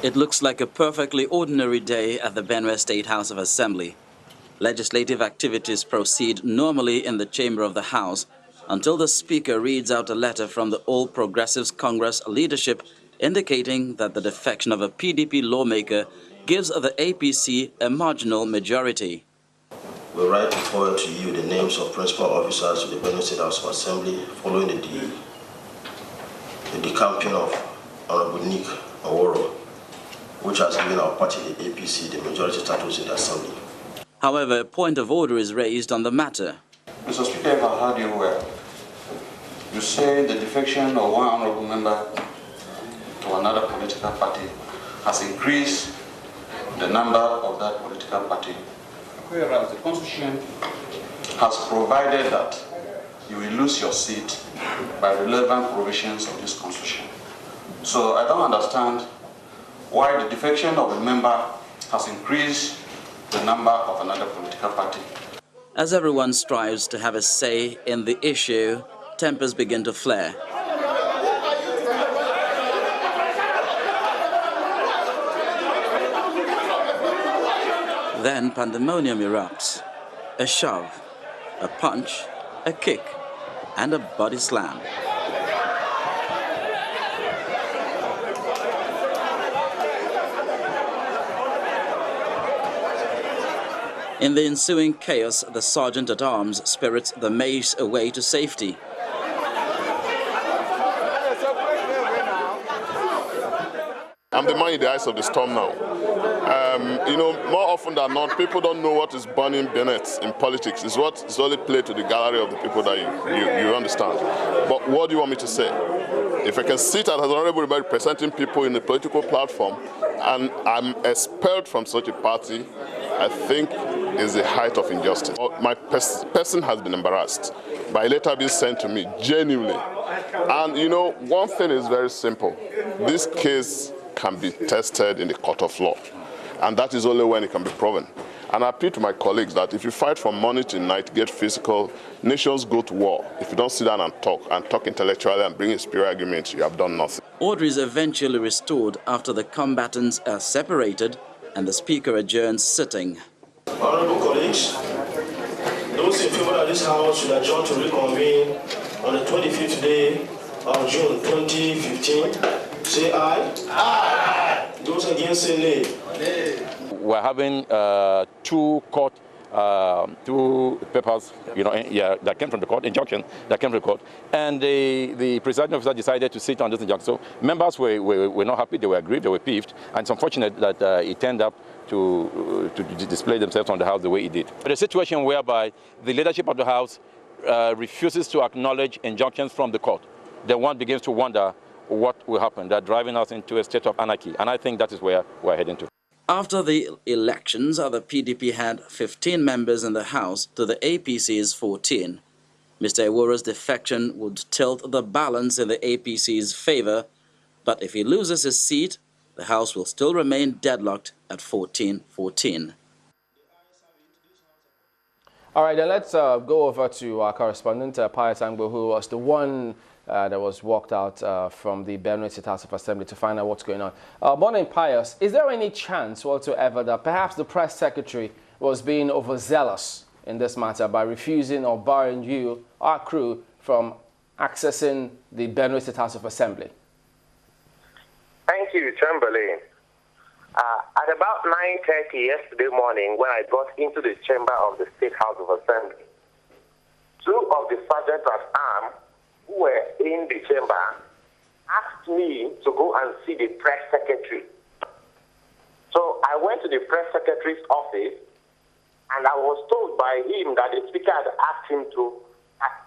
It looks like a perfectly ordinary day at the Benue State House of Assembly. Legislative activities proceed normally in the chamber of the House until the Speaker reads out a letter from the All Progressives Congress leadership indicating that the defection of a PDP lawmaker gives the APC a marginal majority. We write to forward to you the names of principal officers of the Benue State House of Assembly following the decamping of Honorable Nick Oworo, which has given our party, the APC, the majority status in the Assembly. However, a point of order is raised on the matter. Mr. Speaker, if I heard you well, you say the defection of one honorable member to another political party has increased the number of that political party, whereas the Constitution has provided that you will lose your seat by relevant provisions of this Constitution. So I don't understand why the defection of a member has increased the number of another political party. As everyone strives to have a say in the issue, tempers begin to flare. Then pandemonium erupts. A shove, a punch, a kick, and a body slam. In the ensuing chaos, the sergeant-at-arms spirits the mace away to safety. I'm the man in the eyes of the storm now. More often than not, people don't know what is burning bonnets in politics. It's what is only played to the gallery of the people that you understand. But what do you want me to say? If I can sit as an honorable representing people in a political platform and I'm expelled from such a party, I think is the height of injustice. My person has been embarrassed by a letter being sent to me, genuinely. And one thing is very simple. This case can be tested in the court of law. And that is only when it can be proven. And I appeal to my colleagues that if you fight from morning to night, get physical, nations go to war. If you don't sit down and talk intellectually and bring a spirit argument, you have done nothing. Order is eventually restored after the combatants are separated and the Speaker adjourns sitting. Honorable colleagues, those in favor that this House should adjourn to reconvene on the 25th day of June 2015, say aye. Aye. Those against say nay. We're having two papers, that came from the court, injunction that came from the court, and the presiding officer decided to sit on this injunction. So members were not happy, they were aggrieved, they were peeved, and it's unfortunate that it turned up to display themselves on the House the way it did. But a situation whereby the leadership of the House refuses to acknowledge injunctions from the court, then one begins to wonder what will happen. They're driving us into a state of anarchy, and I think that is where we're heading to. After the elections, the PDP had 15 members in the House to the APC's 14. Mr. Oworo's defection would tilt the balance in the APC's favor, but if he loses his seat, the House will still remain deadlocked at 14-14. All right, then let's go over to our correspondent, Pius Angbo, who was the one that was walked out from the Benue State House of Assembly to find out what's going on. Morning, Pius. Is there any chance whatsoever that perhaps the press secretary was being overzealous in this matter by refusing or barring you, our crew, from accessing the Benue State House of Assembly? Thank you, Chamberlain. At about 9:30 yesterday morning, when I got into the chamber of the State House of Assembly, two of the sergeants at arms who were in the chamber asked me to go and see the press secretary. So I went to the press secretary's office, and I was told by him that the speaker had asked him to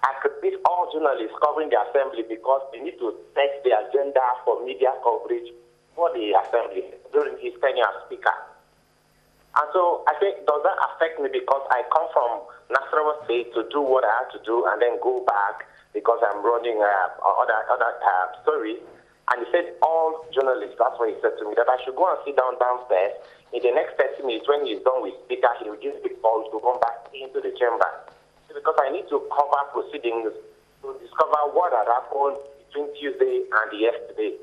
accredit all journalists covering the assembly because they need to set the agenda for media coverage for the assembly during his tenure as speaker. And so I think, does that affect me because I come from Nasarawa State to do what I have to do and then go back because I'm running other stories? And he said, all journalists, that's what he said to me, that I should go and sit downstairs. In the next 30 minutes, when he's done with speaker, he will give the call to come back into the chamber. Because I need to cover proceedings to discover what had happened between Tuesday and yesterday.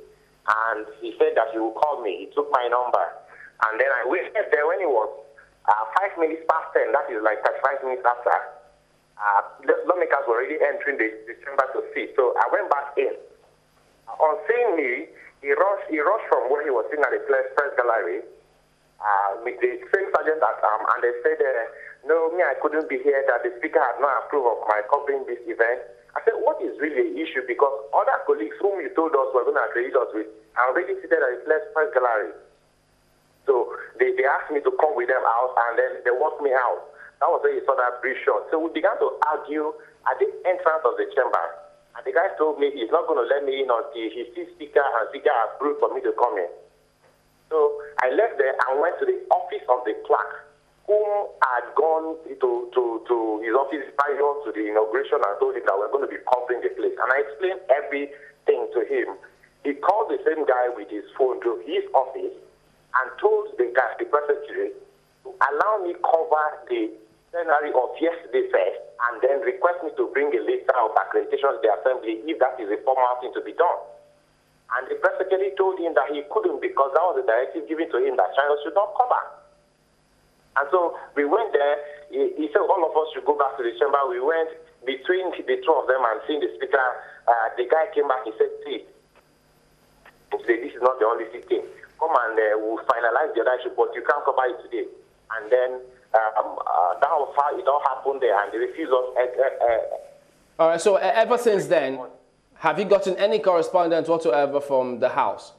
and he said that he would call me. He took my number. And then I waited there when it was 5 minutes past 10, that is like 35 minutes after. The lawmakers were already entering the chamber to sit. So I went back in. On seeing me, he rushed from where he was sitting at the press gallery with the same sergeant at arm, and they said, no, me, I couldn't be here, that the speaker had not approved of my covering this event. I said, what is really the issue? Because other colleagues whom you told us were going to accredit us with are already seated at the press gallery. So they asked me to come with them out, and then they walked me out. That was where you saw that brief shot. So we began to argue at the entrance of the chamber. And the guy told me he's not going to let me in until he sees speaker and speaker approved for me to come in. So I left there and went to the office of the clerk, whom had gone to his office prior to the inauguration and told him that we're going to be covering the place. And I explained everything to him. He called the same guy with his phone to his office and told the guy, the press secretary, to allow me cover the plenary of yesterday first, and then request me to bring a letter of accreditation to the assembly if that is a formal thing to be done. And the press secretary told him that he couldn't, because that was the directive given to him that China should not cover. And so we went there. He said all of us should go back to the chamber. We went between the two of them and seeing the speaker. The guy came back. He said, see, this is not the only thing. Come and we'll finalize the other issue, but you can't cover it today. And then that was how it all happened there, and they refused us. All right, so ever since then, have you gotten any correspondence whatsoever from the House?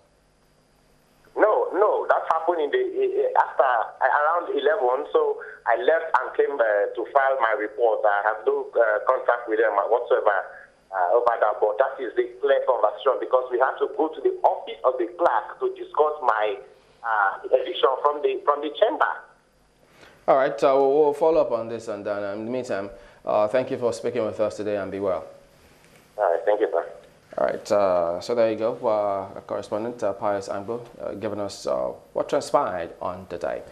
No, that happened after around 11, so I left and came to file my report. I have no contact with them whatsoever over that, but that is the clear conversation, because we had to go to the office of the clerk to discuss my eviction from the chamber. All right, we'll follow up on this, and in the meantime, thank you for speaking with us today, and be well. All right, thank you, sir. All right, so there you go. Correspondent Pius Angbo giving us what transpired on the day.